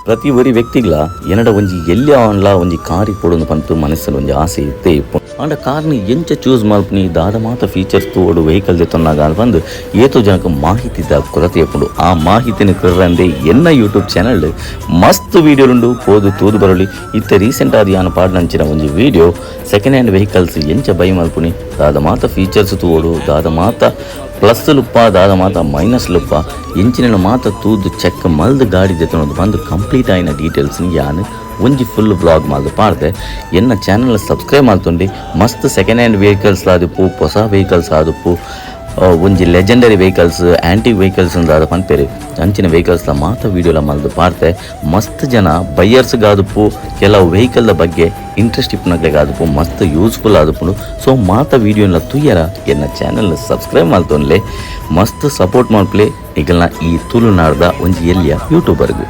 ಪ್ರತಿ ಒರಿ ವ್ಯಕ್ತಿಗಳ ಏನಡ ಒಂಜಿ ಎಲ್ಲಿ ಅವನ್ಲ ಒಂಜಿ ಕಾರಿ ಕೊಡೊಂದು ಪಂತು ಮನಸ್ಸಲ್ಲಿ ಒಂಜಿ ಆಸೆ ಇತ್ತೇ ಇಪ್ಪು ಆಂಡ ಕಾರ್ನಿ ಎಂಚ ಚೂಸ್ ಮಲ್ಪನಿ ದಾದ ಮಾತ ಫೀಚರ್ಸ್ ತೋಡು ವೆಹಿಕಲ್ ದೆತ್ತೊನ್ನಾಗ ಬಂದು ಏತೋ ಜನಕ್ಕೆ ಮಾಹಿತಿ ಕೊರತೆ ಇಪ್ಪುಂಡು ಆ ಮಾಹಿತಿನ ಕರ್ರಂದೆ ಎನ್ನ ಯೂಟ್ಯೂಬ್ ಚಾನಲ್ ಮಸ್ತ್ ವಿಡಿಯೋಲುಂಡು ಪೋದು ತೂದು ಬರಲಿ ಇತ್ತೆ ರೀಸೆಂಟ್ ಆದ ಯಾನ ಪಾಡ್ನಂಚಿನ ಒಂಜಿ ವಿಡಿಯೋ ಸೆಕೆಂಡ್ ಹ್ಯಾಂಡ್ ವೆಹಿಕಲ್ಸ್ ಎಂಚ ಬೈ ಮಲ್ಪುನಿ ದಾದ ಮಾತ ಫೀಚರ್ಸ್ ತೋಡು ದಾದ ಮಾತ ಪ್ಲಸ್ ಲುಪ್ಪ ದಾದ ಮಾತ ಮೈನಸ್ ಲುಪ್ಪ ಇಂಚಿನ ಮಾತ ತೂದು ಚೆಕ್ ಮಲ್ದು ಗಾಡಿ ದೆತ್ತೊಂದು ಬಂದು ಕಂಪ್ಲೀಟ್ ಆಯ್ನ ಡೀಟೇಲ್ಸ್ನ ಯಾನು ಒಂಜಿ ಫುಲ್ ವ್ಲಾಗ್ ಮಾಲ್ದು ಪಾಡ್ದೆ ಎನ್ನ ಚಾನಲ್ ಸಬ್ಸ್ಕ್ರೈಬ್ ಮಾಡ್ತೊಂಡು ಮಸ್ತ್ ಸೆಕೆಂಡ್ ಹ್ಯಾಂಡ್ ವೆಹಿಕಲ್ಸ್ ಆದುಪ್ಪು ಹೊಸ ವೆಹಿಕಲ್ಸ್ ಆದುಪ್ಪು ಒಂಜಿ ಲೆಜೆಂಡರಿ ವೆಹಿಕಲ್ಸ್ ಆ್ಯಂಟಿಕ್ ವೆಹಿಕಲ್ಸ್ ಅಂದಾದ ಪನ್ಪೇರಿ ಅಂಚಿನ ವೆಹಿಕಲ್ಸ್ಲ ಮಾತ ವೀಡಿಯೋಲ ಮಲ್ದು ಪಾಡ್ದೆ ಮಸ್ತ್ ಜನ ಬೈಯರ್ಸ್ಗಾದುಪ್ಪು ಕೆಲವು ವೆಹಿಕಲ್ದ ಬಗ್ಗೆ ಇಂಟ್ರೆಸ್ಟ್ ಇಪ್ಪನಗ್ಲೆಗಾದುಪ್ಪು ಮಸ್ತ್ ಯೂಸ್ಫುಲ್ ಆದುಪ್ಪುಂಡು ಸೊ ಮಾತ ವೀಡಿಯೋನ ತುಯ್ಯರ ಎನ್ನ ಚಾನಲ್ ಸಬ್ಸ್ಕ್ರೈಬ್ ಮಾಡ್ತೊನ್ಲೆ ಮಸ್ತ್ ಸಪೋರ್ಟ್ ಮಾಡ್ಪ್ಲೆ ಈಗಲ್ನ ಈ ತುಳುನಾಡ್ದ ಒಂಜಿ ಎಲ್ಲಿಯ ಯೂಟ್ಯೂಬರ್ಗು.